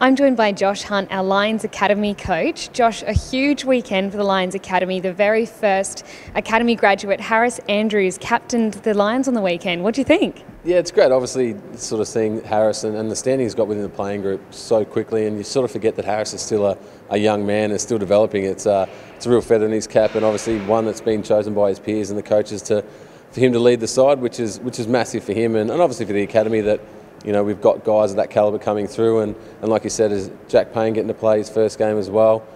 I'm joined by Josh Hunt, our Lions Academy coach. Josh, a huge weekend for the Lions Academy. The very first Academy graduate, Harris Andrews, captained the Lions on the weekend. What do you think? Yeah, it's great. Obviously, sort of seeing Harris and the standing he's got within the playing group so quickly, and you sort of forget that Harris is still a young man and still developing. It's a real feather in his cap, and obviously one that's been chosen by his peers and the coaches for him to lead the side, which is massive for him and obviously for the academy that. You know, we've got guys of that calibre coming through, and like you said, is Jack Payne getting to play his first game as well.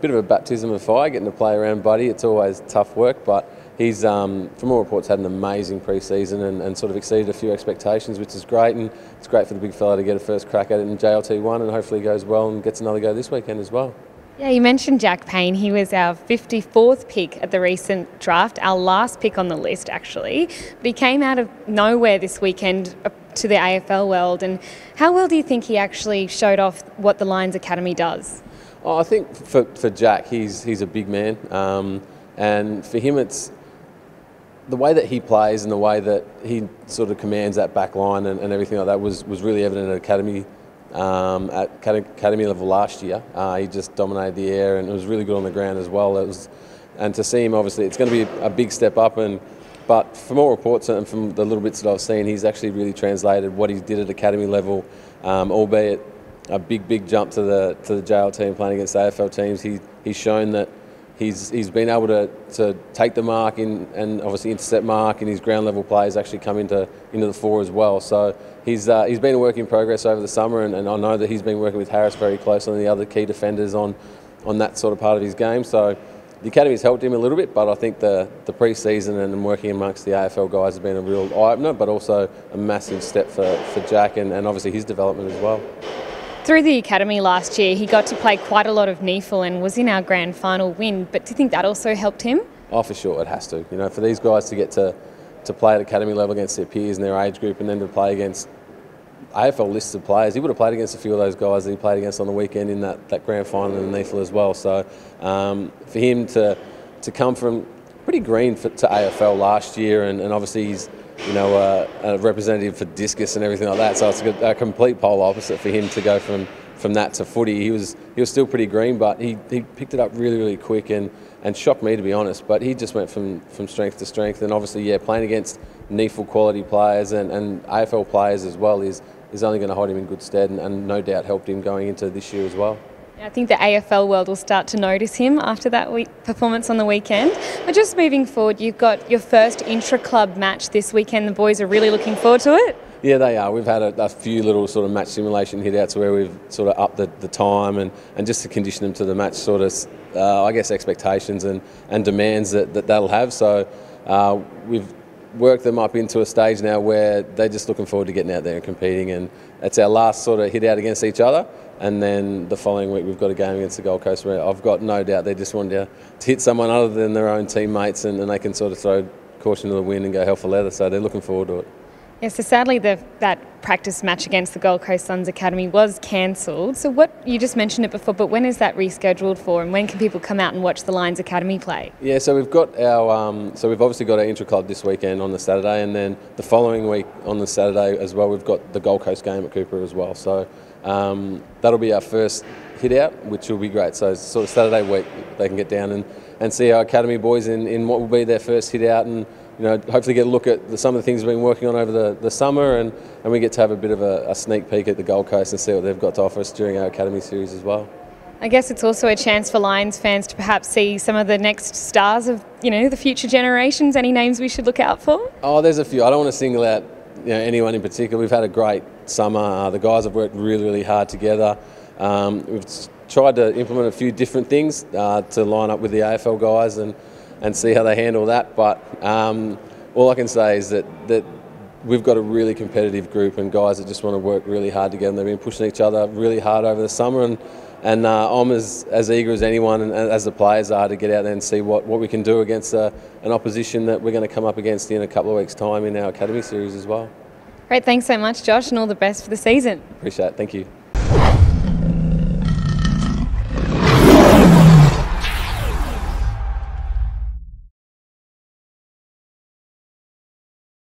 Bit of a baptism of fire getting to play around Buddy. It's always tough work, but he's, from all reports, had an amazing pre-season and sort of exceeded a few expectations, which is great, and it's great for the big fella to get a first crack at it in JLT1, and hopefully goes well and gets another go this weekend as well. Yeah, you mentioned Jack Payne. He was our 54th pick at the recent draft, our last pick on the list actually. But he came out of nowhere this weekend to the AFL world. And how well do you think he actually showed off what the Lions Academy does? Oh, I think for Jack, he's a big man, and for him it's the way that he plays and the way that he sort of commands that back line and everything like that was really evident at academy level last year. He just dominated the air and it was really good on the ground as well. And to see him, obviously, it's going to be a big step up. But from all reports and from the little bits that I've seen, he's actually really translated what he did at academy level, albeit a big jump to the JL team playing against AFL teams. He's shown that he's been able to take the mark and obviously intercept mark, and his ground level plays actually come into the fore as well. So he's been a work in progress over the summer, and I know that he's been working with Harris very closely and the other key defenders on that sort of part of his game. So the academy's helped him a little bit, but I think the pre-season and working amongst the AFL guys has been a real eye-opener, but also a massive step for Jack and obviously his development as well. Through the academy last year, he got to play quite a lot of NEFL and was in our grand final win. But do you think that also helped him? Oh, for sure, it has to. You know, for these guys to get to play at academy level against their peers in their age group, and then to play against AFL lists of players. He would have played against a few of those guys that he played against on the weekend in that grand final in the NEFL as well. So for him to come from pretty green to AFL last year, and obviously he's a representative for discus and everything like that. So it's a complete polar opposite for him to go from that to footy. He was still pretty green, but he picked it up really quick and shocked me, to be honest. But he just went from strength to strength, and obviously, playing against NEFL quality players and AFL players as well is only going to hold him in good stead, and no doubt helped him going into this year as well. I think the AFL world will start to notice him after that performance on the weekend. But just moving forward, you've got your first intra-club match this weekend. The boys are really looking forward to it. Yeah, they are. We've had a few little sort of match simulation hit-outs where we've sort of upped the time and just to condition them to the match sort of, expectations and demands that'll have. So we've worked them up into a stage now where they're just looking forward to getting out there and competing, and it's our last sort of hit-out against each other. And then the following week we've got a game against the Gold Coast where I've got no doubt they just want to hit someone other than their own teammates, and they can sort of throw caution to the wind and go hell for leather. So they're looking forward to it. Yeah, so sadly that practice match against the Gold Coast Suns Academy was cancelled. So you just mentioned it before, but when is that rescheduled for, and when can people come out and watch the Lions Academy play? Yeah, so we've got we've obviously got our intra-club this weekend on the Saturday, and then the following week on the Saturday as well we've got the Gold Coast game at Cooper as well. So that'll be our first hit out, which will be great. So sort of Saturday week they can get down and see our academy boys in what will be their first hit out, and hopefully get a look at some of the things we've been working on over the summer, and we get to have a bit of a sneak peek at the Gold Coast and see what they've got to offer us during our academy series as well. I guess it's also a chance for Lions fans to perhaps see some of the next stars of the future generations. Any names we should look out for? Oh, there's a few. I don't want to single out anyone in particular. We've had a great summer. The guys have worked really hard together. We've tried to implement a few different things to line up with the AFL guys and see how they handle that. But all I can say is that we've got a really competitive group and guys that just want to work really hard together. And they've been pushing each other really hard over the summer, and I'm as eager as anyone and as the players are to get out there and see what we can do against an opposition that we're going to come up against in a couple of weeks' time in our academy series as well. Great, thanks so much, Josh, and all the best for the season. Appreciate it. Thank you.